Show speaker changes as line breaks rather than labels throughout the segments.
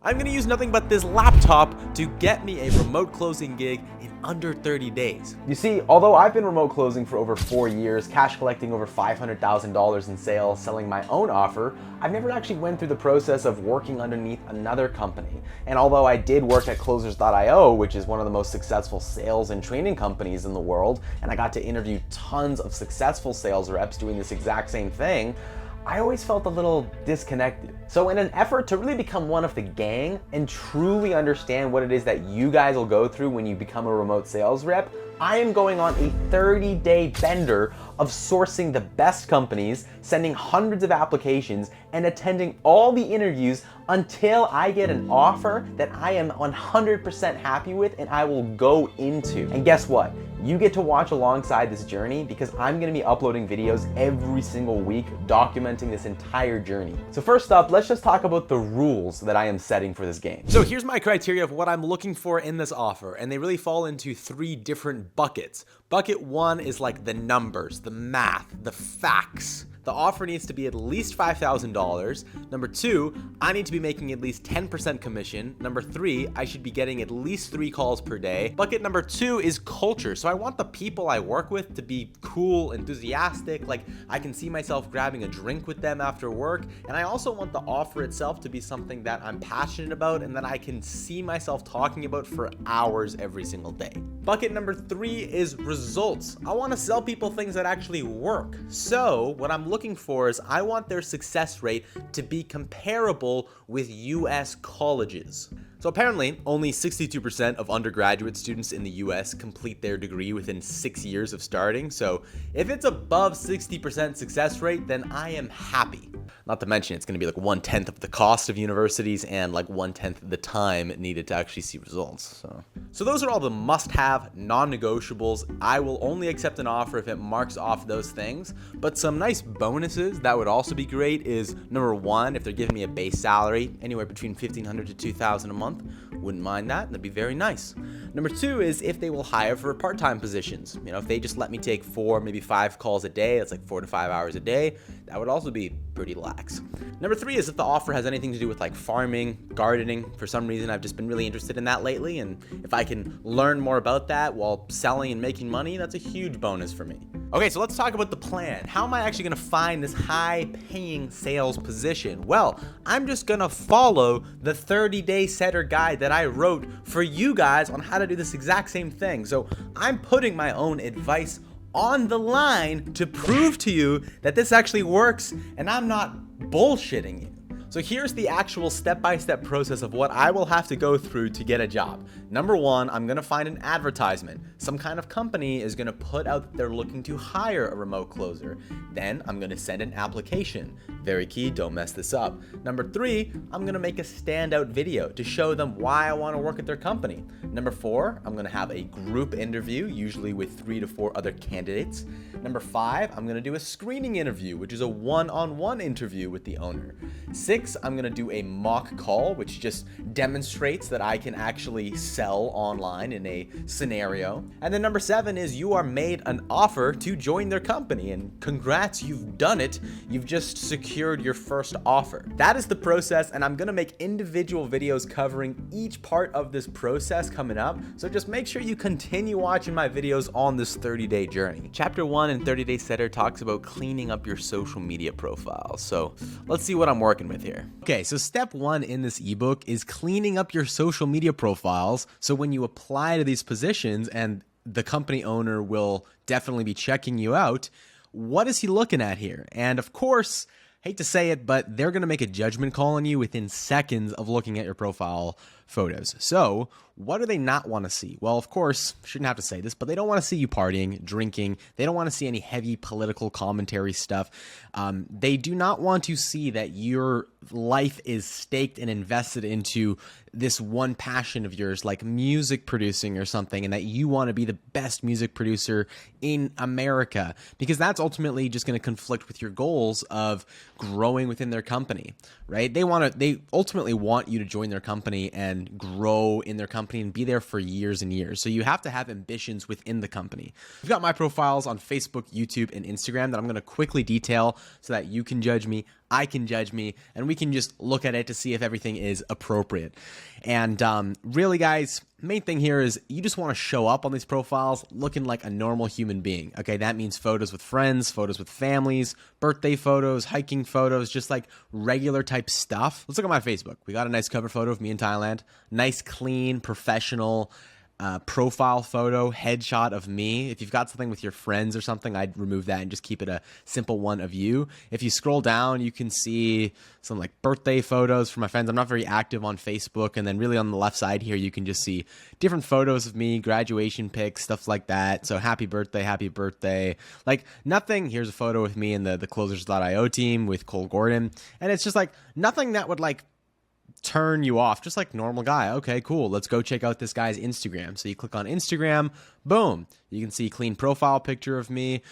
I'm gonna use nothing but this laptop to get me a remote closing gig in under 30 days.
You see, although I've been remote closing for over 4 years, cash collecting over $500,000 in sales, selling my own offer, I've never actually went through the process of working underneath another company. And although I did work at Closers.io, which is one of the most successful sales and training companies in the world, and I got to interview tons of successful sales reps doing this exact same thing, I always felt a little disconnected. So in an effort to really become one of the gang and truly understand what it is that you guys will go through when you become a remote sales rep, I am going on a 30-day bender of sourcing the best companies, sending hundreds of applications, and attending all the interviews until I get an offer that I am 100% happy with and I will go into. And guess what? You get to watch alongside this journey because I'm gonna be uploading videos every single week documenting this entire journey. So first up, let's just talk about the rules that I am setting for this game.
So here's my criteria of what I'm looking for in this offer, and they really fall into 3 different buckets. Bucket 1 is like the numbers, the math, the facts. The offer needs to be at least $5,000. Number 2, I need to be making at least 10% commission. Number 3, I should be getting at least 3 calls per day. Bucket number 2 is culture. So I want the people I work with to be cool, enthusiastic, like I can see myself grabbing a drink with them after work. And I also want the offer itself to be something that I'm passionate about and that I can see myself talking about for hours every single day. Bucket number 3 is results. I want to sell people things that actually work. So what I'm looking for is I want their success rate to be comparable with US colleges. So apparently, only 62% of undergraduate students in the US complete their degree within 6 years of starting. So if it's above 60% success rate, then I am happy. Not to mention it's going to be like 1/10 of the cost of universities and like 1/10 of the time needed to actually see results. So those are all the must-have, non-negotiables. I will only accept an offer if it marks off those things. But some nice bonuses that would also be great is number 1, if they're giving me a base salary anywhere between $1,500 to $2,000 a month, wouldn't mind that. That'd be very nice. Number 2 is if they will hire for part-time positions. You know, if they just let me take 4, maybe 5 calls a day, that's like 4 to 5 hours a day, that would also be pretty lax. Number 3 is if the offer has anything to do with like farming, gardening. For some reason, I've just been really interested in that lately, and if I can learn more about that while selling and making money, that's a huge bonus for me. Okay, so let's talk about the plan. How am I actually gonna find this high-paying sales position? Well, I'm just gonna follow the 30-day setter guide that I wrote for you guys on how to do this exact same thing. So I'm putting my own advice on the line to prove to you that this actually works and I'm not bullshitting you. So here's the actual step-by-step process of what I will have to go through to get a job. Number 1, I'm gonna find an advertisement. Some kind of company is gonna put out that they're looking to hire a remote closer. Then I'm gonna send an application. Very key, don't mess this up. Number 3, I'm gonna make a standout video to show them why I wanna work at their company. Number 4, I'm gonna have a group interview, usually with 3 to 4 other candidates. Number 5, I'm gonna do a screening interview, which is a one-on-one interview with the owner. 6, I'm gonna do a mock call, which just demonstrates that I can actually sell online in a scenario. And then number 7 is you are made an offer to join their company, and congrats, you've done it. You've just secured your first offer. That is the process, and I'm gonna make individual videos covering each part of this process coming up. So just make sure you continue watching my videos on this 30-day journey. Chapter 1 in 30-Day Setter talks about cleaning up your social media profile. So let's see what I'm working with here. Okay, so step 1 in this ebook is cleaning up your social media profiles. So when you apply to these positions and the company owner will definitely be checking you out, what is he looking at here? And of course, hate to say it, but they're going to make a judgment call on you within seconds of looking at your profile photos. So what do they not want to see? Well, of course, shouldn't have to say this, but they don't want to see you partying, drinking. They don't want to see any heavy political commentary stuff. They do not want to see that your life is staked and invested into this one passion of yours, like music producing or something, and that you want to be the best music producer in America, because that's ultimately just going to conflict with your goals of growing within their company, right? They ultimately want you to join their company and grow in their company and be there for years and years. So you have to have ambitions within the company. I've got my profiles on Facebook, YouTube, and Instagram that I'm going to quickly detail so that you can judge me. I can judge me, and we can just look at it to see if everything is appropriate. And really, guys, main thing here is you just want to show up on these profiles looking like a normal human being. Okay, that means photos with friends, photos with families, birthday photos, hiking photos, just like regular type stuff. Let's look at my Facebook. We got a nice cover photo of me in Thailand. Nice, clean, professional profile photo, headshot of me. If you've got something with your friends or something, I'd remove that and just keep it a simple one of you. If you scroll down, you can see some like birthday photos from my friends. I'm not very active on Facebook. And then really on the left side here, you can just see different photos of me, graduation pics, stuff like that. So happy birthday, happy birthday. Like nothing. Here's a photo with me and the Closers.io team with Cole Gordon. And it's just like nothing that would like turn you off, just like normal guy. Okay, cool. Let's go check out this guy's Instagram. So you click on Instagram, boom. You can see clean profile picture of me.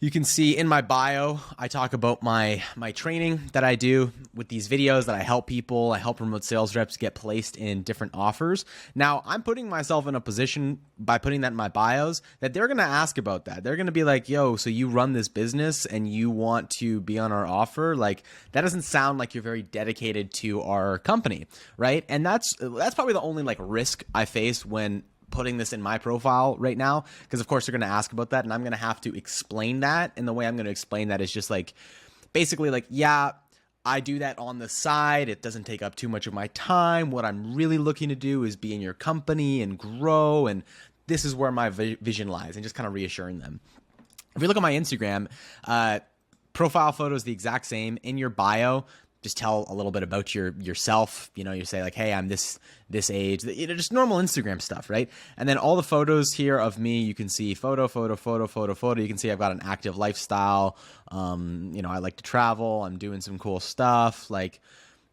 You can see in my bio, I talk about my training that I do with these videos that I help people. I help remote sales reps get placed in different offers. Now, I'm putting myself in a position by putting that in my bios that they're going to ask about that. They're going to be like, yo, so you run this business and you want to be on our offer? Like, that doesn't sound like you're very dedicated to our company, right? And that's probably the only like risk I face when putting this in my profile right now, because of course they're going to ask about that and I'm going to have to explain that. And the way I'm going to explain that is just like basically like, yeah, I do that on the side. It doesn't take up too much of my time. What I'm really looking to do is be in your company and grow, and this is where my vision lies, and just kind of reassuring them. If you look at my Instagram, profile photo is the exact same. In your bio, just tell a little bit about yourself. You know, you say like, hey, I'm this age, you know, just normal Instagram stuff, right? And then all the photos here of me, you can see photo. You can see I've got an active lifestyle. You know, I like to travel. I'm doing some cool stuff. Like,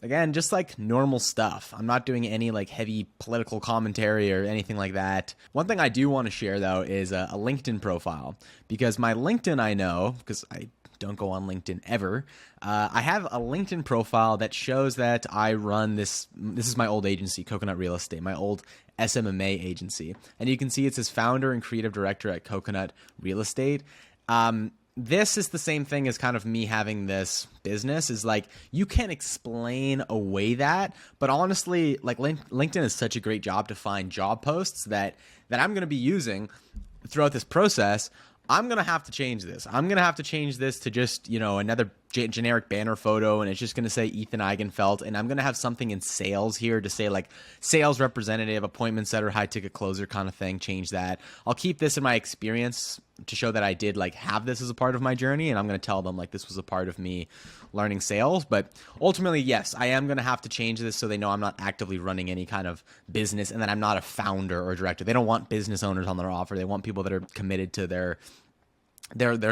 again, just like normal stuff. I'm not doing any like heavy political commentary or anything like that. One thing I do want to share though is a LinkedIn profile, because my LinkedIn, I know, because I don't go on LinkedIn ever. I have a LinkedIn profile that shows that I run this is my old agency, Coconut Real Estate, my old SMMA agency. And you can see it says founder and creative director at Coconut Real Estate. This is the same thing as kind of me having this business, is like you can explain away that, but honestly, like LinkedIn is such a great job to find job posts that I'm going to be using throughout this process. I'm going to have to change this. I'm going to have to change this to just, you know, another generic banner photo, and it's just going to say Ethan Eigenfeld, and I'm going to have something in sales here to say like sales representative, appointment setter, high ticket closer kind of thing. Change that. I'll keep this in my experience to show that I did like have this as a part of my journey, and I'm going to tell them like this was a part of me learning sales. But ultimately, yes, I am going to have to change this so they know I'm not actively running any kind of business and that I'm not a founder or director. They don't want business owners on their offer. They want people that are committed to their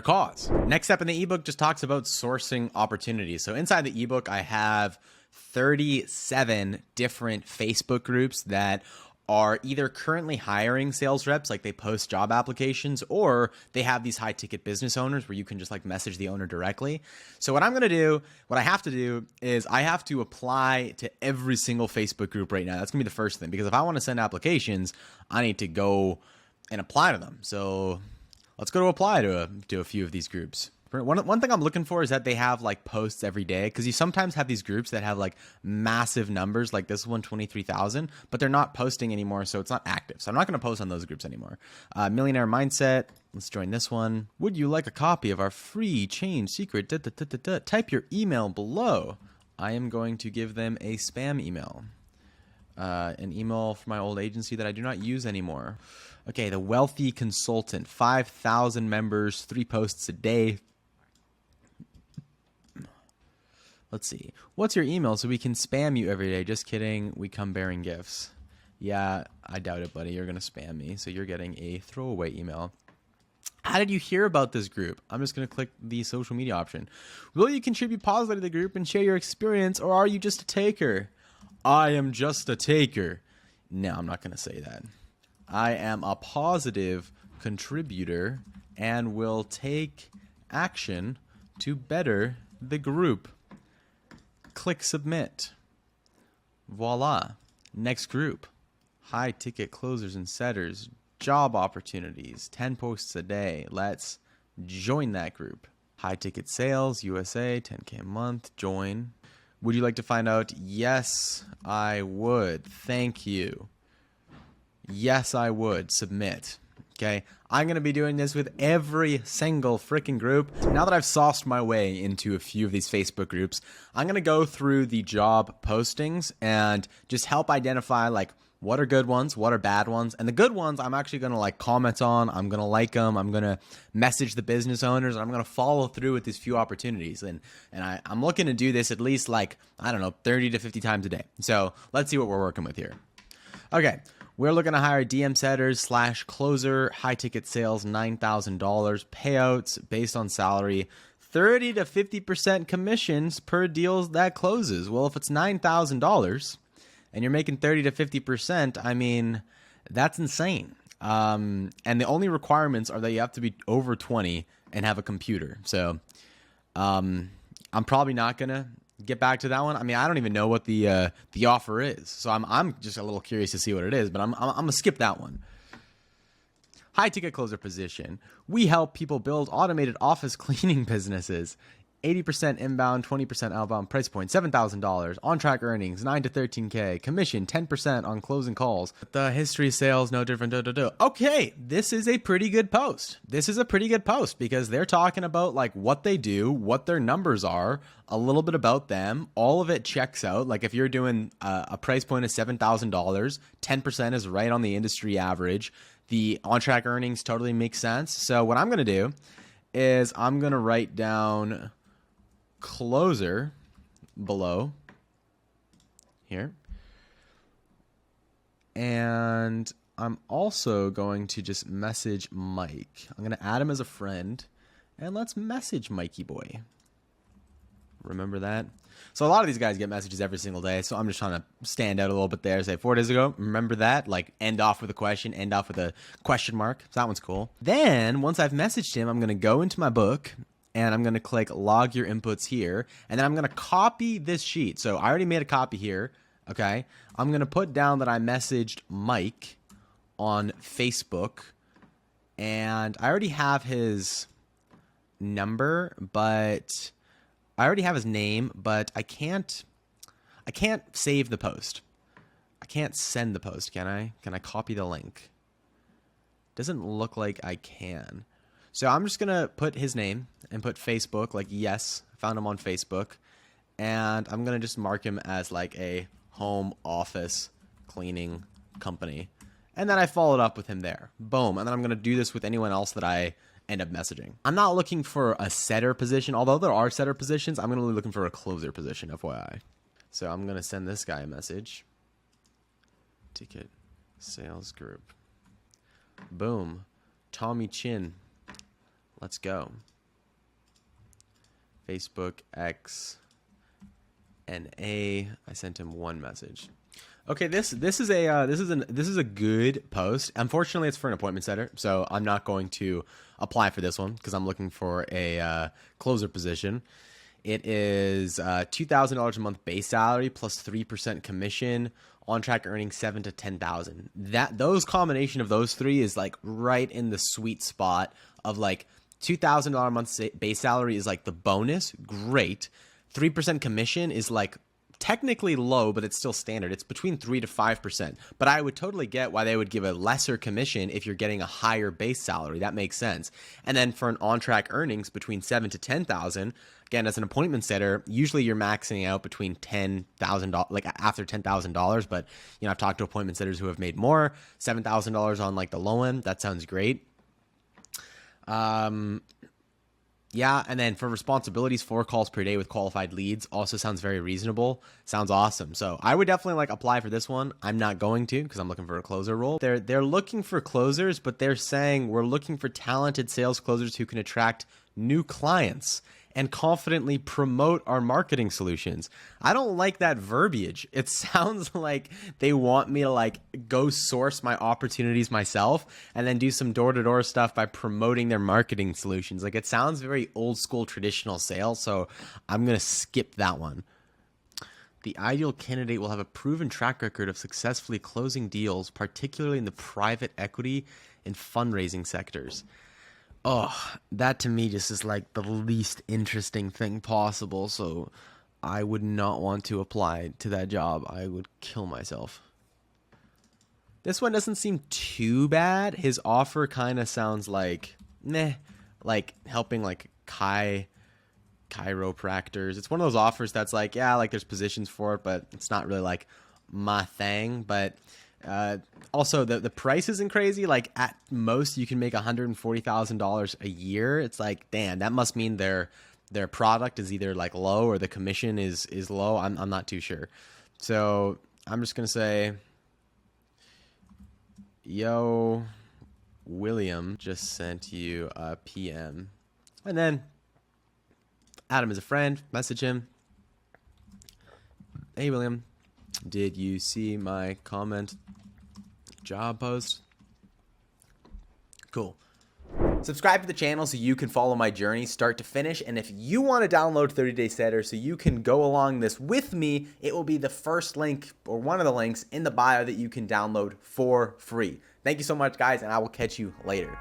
cause. Next step in the ebook just talks about sourcing opportunities. So inside the ebook, I have 37 different Facebook groups that are either currently hiring sales reps, like they post job applications, or they have these high ticket business owners where you can just like message the owner directly. So what I have to do is I have to apply to every single Facebook group right now. That's gonna be the first thing, because if I want to send applications, I need to go and apply to them. So let's go to apply to a few of these groups. One thing I'm looking for is that they have like posts every day, because you sometimes have these groups that have like massive numbers, like this one, 23,000, but they're not posting anymore, so it's not active. So I'm not going to post on those groups anymore. Millionaire Mindset, let's join this one. Would you like a copy of our free change secret? Type your email below. I am going to give them a spam email. An email from my old agency that I do not use anymore. Okay, the Wealthy Consultant, 5,000 members, 3 posts a day. Let's see. What's your email so we can spam you every day? Just kidding. We come bearing gifts. Yeah, I doubt it, buddy. You're going to spam me, so you're getting a throwaway email. How did you hear about this group? I'm just going to click the social media option. Will you contribute positively to the group and share your experience, or are you just a taker? I am just a taker. No, I'm not going to say that. I am a positive contributor and will take action to better the group. Click submit. Voila. Next group. High ticket closers and setters. Job opportunities. 10 posts a day. Let's join that group. High ticket sales, USA, 10K a month, join. Would you like to find out? Yes, I would. Thank you. Yes, I would. Submit. Okay, I'm going to be doing this with every single freaking group. Now that I've sauced my way into a few of these Facebook groups, I'm going to go through the job postings and just help identify like what are good ones, what are bad ones. And the good ones I'm actually going to like comment on, I'm going to like them, I'm going to message the business owners, I'm going to follow through with these few opportunities. And I'm looking to do this at least like, I don't know, 30 to 50 times a day. So let's see what we're working with here. Okay. We're looking to hire DM setters / closer, high ticket sales, $9,000, payouts based on salary, 30 to 50% commissions per deal that closes. Well, if it's $9,000 and you're making 30 to 50%, I mean, that's insane. And the only requirements are that you have to be over 20 and have a computer. So I'm probably not going to get back to that one. I mean, I don't even know what the offer is, so I'm just a little curious to see what it is. But I'm gonna skip that one. High ticket closer position. We help people build automated office cleaning businesses. 80% inbound, 20% outbound. Price point $7,000. On track earnings 9 to 13K. Commission 10% on closing calls. The history sales no different. Okay, this is a pretty good post. This is a pretty good post because they're talking about like what they do, what their numbers are, a little bit about them. All of it checks out. Like if you're doing a price point of $7,000, 10% is right on the industry average. The on track earnings totally make sense. So what I'm gonna do is I'm gonna write down closer below here, and I'm also going to just message Mike. I'm going to add him as a friend, and let's message Mikey boy. Remember that? So a lot of these guys get messages every single day, so I'm just trying to stand out a little bit there. Say 4 days ago, remember that? Like end off with a question, end off with a question mark. So that one's cool. Then once I've messaged him, I'm going to go into my book and I'm going to click log your inputs here. And then I'm going to copy this sheet. So I already made a copy here. Okay. I'm going to put down that I messaged Mike on Facebook. And I already have his number, but I already have his name, but I can't save the post. I can't send the post, can I? Can I copy the link? Doesn't look like I can. So I'm just going to put his name and put Facebook, like, yes, found him on Facebook. And I'm going to just mark him as like a home office cleaning company. And then I followed up with him there. Boom. And then I'm going to do this with anyone else that I end up messaging. I'm not looking for a setter position, although there are setter positions. I'm going to be looking for a closer position, FYI. So I'm going to send this guy a message. Ticket sales group. Boom. Tommy Chin. Let's go. Facebook X NA. I sent him one message. Okay, this is a good post. Unfortunately, it's for an appointment setter, so I'm not going to apply for this one because I'm looking for a closer position. It is $2,000 a month base salary plus 3% commission. On track earning $7,000 to $10,000. Those combination of those three is like right in the sweet spot of like $2,000 a month base salary is like the bonus. Great. 3% commission is like technically low, but it's still standard. It's between 3 to 5%. But I would totally get why they would give a lesser commission if you're getting a higher base salary. That makes sense. And then for an on-track earnings between $7,000 to $10,000, again, as an appointment setter, usually you're maxing out between $10,000, like after $10,000. But you know, I've talked to appointment setters who have made more. $7,000 on like the low end. That sounds great. Yeah, and then for responsibilities, 4 calls per day with qualified leads also sounds very reasonable. Sounds awesome. So I would definitely like apply for this one. I'm not going to because I'm looking for a closer role. They're looking for closers, but they're saying we're looking for talented sales closers who can attract new clients and confidently promote our marketing solutions. I don't like that verbiage. It sounds like they want me to like go source my opportunities myself and then do some door-to-door stuff by promoting their marketing solutions. Like it sounds very old school traditional sales, so I'm going to skip that one. The ideal candidate will have a proven track record of successfully closing deals, particularly in the private equity and fundraising sectors. Oh, that to me just is like the least interesting thing possible. So I would not want to apply to that job. I would kill myself. This one doesn't seem too bad. His offer kind of sounds like, meh, like helping like chiropractors. It's one of those offers that's like, yeah, like there's positions for it, but it's not really like my thing. But also the price isn't crazy. Like at most you can make $140,000 a year. It's like, damn, that must mean their product is either like low or the commission is low. I'm not too sure. So I'm just gonna say, yo, William just sent you a PM, and then add him as a friend, message him. Hey, William, did you see my comment job post? Cool. Subscribe to the channel so you can follow my journey start to finish. And if you want to download 30-Day Setter so you can go along this with me, it will be the first link or one of the links in the bio that you can download for free. Thank you so much, guys, and I will catch you later.